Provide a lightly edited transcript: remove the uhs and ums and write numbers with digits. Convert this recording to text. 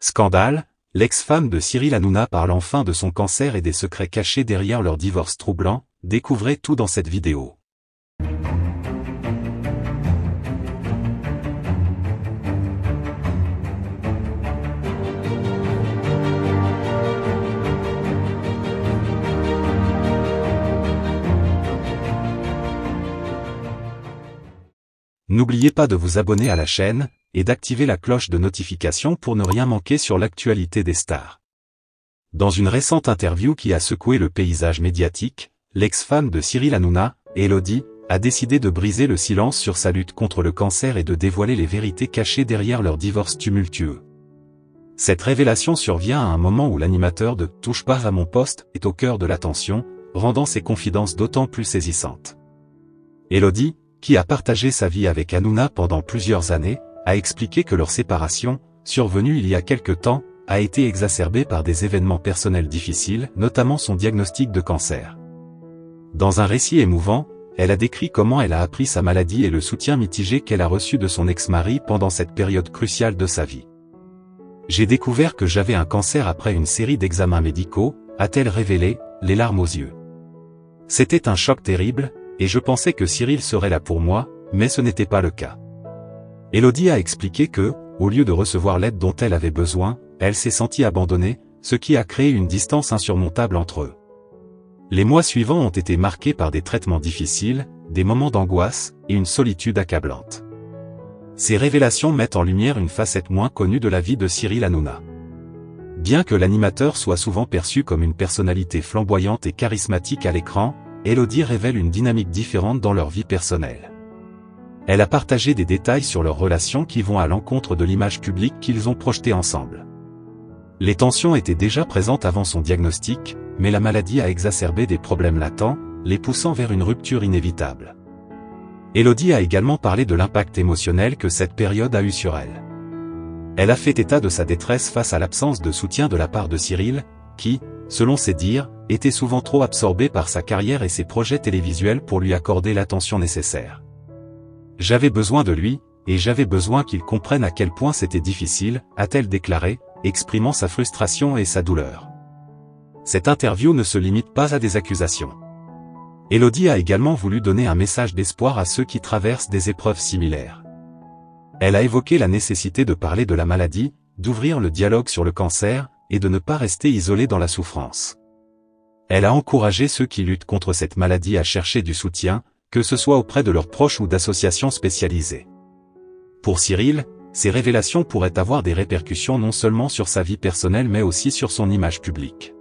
Scandale, l'ex-femme de Cyril Hanouna parle enfin de son cancer et des secrets cachés derrière leur divorce troublant. Découvrez tout dans cette vidéo. N'oubliez pas de vous abonner à la chaîne et d'activer la cloche de notification pour ne rien manquer sur l'actualité des stars. Dans une récente interview qui a secoué le paysage médiatique, l'ex-femme de Cyril Hanouna, Elodie, a décidé de briser le silence sur sa lutte contre le cancer et de dévoiler les vérités cachées derrière leur divorce tumultueux. Cette révélation survient à un moment où l'animateur de « Touche pas à mon poste » est au cœur de l'attention, rendant ses confidences d'autant plus saisissantes. Elodie, qui a partagé sa vie avec Hanouna pendant plusieurs années, a expliqué que leur séparation, survenue il y a quelque temps, a été exacerbée par des événements personnels difficiles, notamment son diagnostic de cancer. Dans un récit émouvant, elle a décrit comment elle a appris sa maladie et le soutien mitigé qu'elle a reçu de son ex-mari pendant cette période cruciale de sa vie. « J'ai découvert que j'avais un cancer après une série d'examens médicaux », a-t-elle révélé, les larmes aux yeux. « C'était un choc terrible, et je pensais que Cyril serait là pour moi, mais ce n'était pas le cas. » Elodie a expliqué que, au lieu de recevoir l'aide dont elle avait besoin, elle s'est sentie abandonnée, ce qui a créé une distance insurmontable entre eux. Les mois suivants ont été marqués par des traitements difficiles, des moments d'angoisse, et une solitude accablante. Ces révélations mettent en lumière une facette moins connue de la vie de Cyril Hanouna. Bien que l'animateur soit souvent perçu comme une personnalité flamboyante et charismatique à l'écran, Elodie révèle une dynamique différente dans leur vie personnelle. Elle a partagé des détails sur leur relation qui vont à l'encontre de l'image publique qu'ils ont projetée ensemble. Les tensions étaient déjà présentes avant son diagnostic, mais la maladie a exacerbé des problèmes latents, les poussant vers une rupture inévitable. Elodie a également parlé de l'impact émotionnel que cette période a eu sur elle. Elle a fait état de sa détresse face à l'absence de soutien de la part de Cyril, qui, selon ses dires, était souvent trop absorbé par sa carrière et ses projets télévisuels pour lui accorder l'attention nécessaire. « J'avais besoin de lui, et j'avais besoin qu'il comprenne à quel point c'était difficile », a-t-elle déclaré, exprimant sa frustration et sa douleur. Cette interview ne se limite pas à des accusations. Elodie a également voulu donner un message d'espoir à ceux qui traversent des épreuves similaires. Elle a évoqué la nécessité de parler de la maladie, d'ouvrir le dialogue sur le cancer, et de ne pas rester isolé dans la souffrance. Elle a encouragé ceux qui luttent contre cette maladie à chercher du soutien, que ce soit auprès de leurs proches ou d'associations spécialisées. Pour Cyril, ces révélations pourraient avoir des répercussions non seulement sur sa vie personnelle mais aussi sur son image publique.